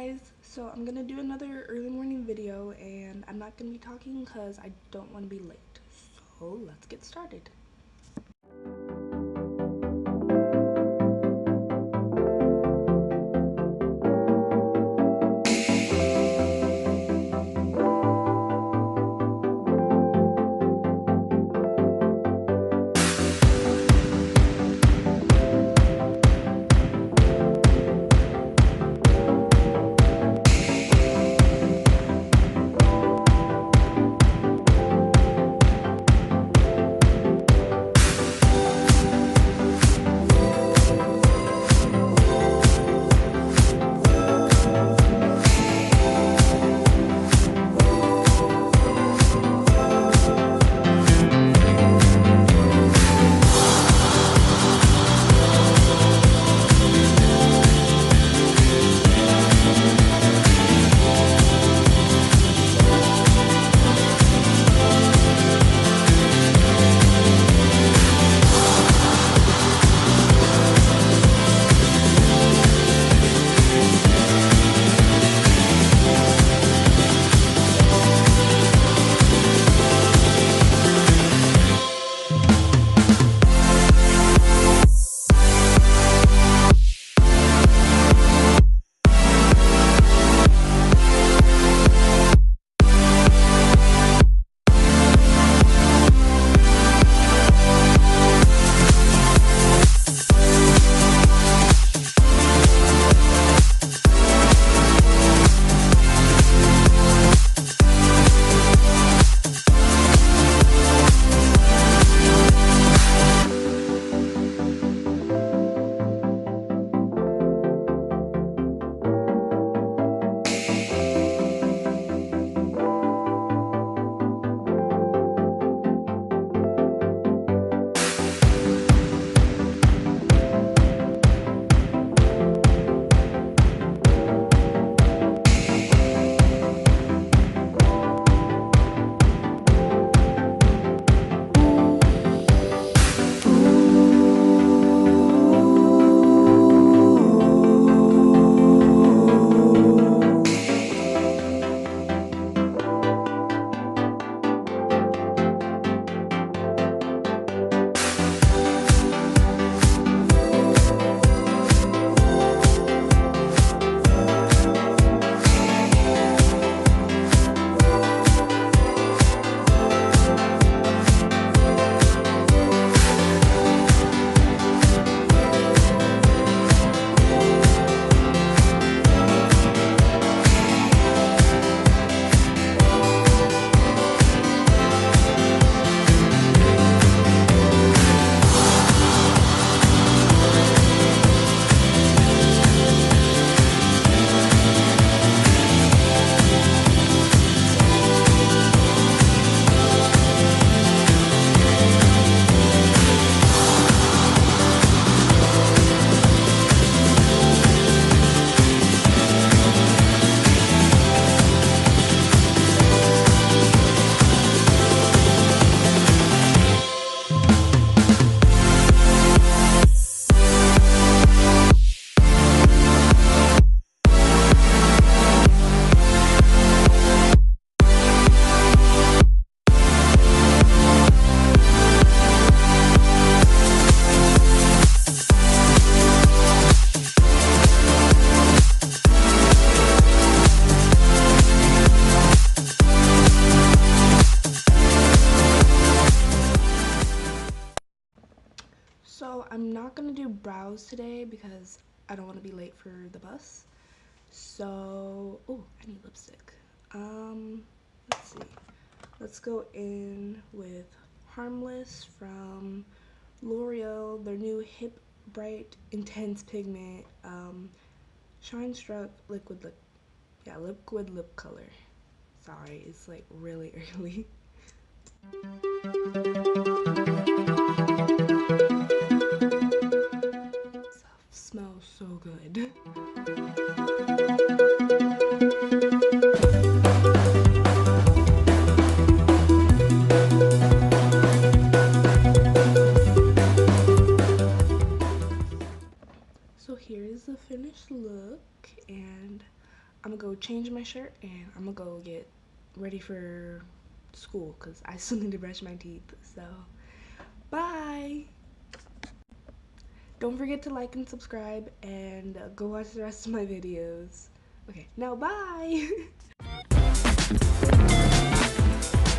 guys, so I'm gonna do another early morning video and I'm not gonna be talking because I don't want to be late. So let's get started. So I'm not gonna do brows today because I don't want to be late for the bus. So, oh, I need lipstick. Let's see. Let's go in with Harmless from L'Oreal, their new Hip Bright Intense Pigment Shine Struck liquid lip color. Sorry, it's like really early. Smells so good. So here is the finished look, and I'm gonna go change my shirt and I'm gonna go get ready for school because I still need to brush my teeth. So, bye! Don't forget to like and subscribe and go watch the rest of my videos. Okay, now bye!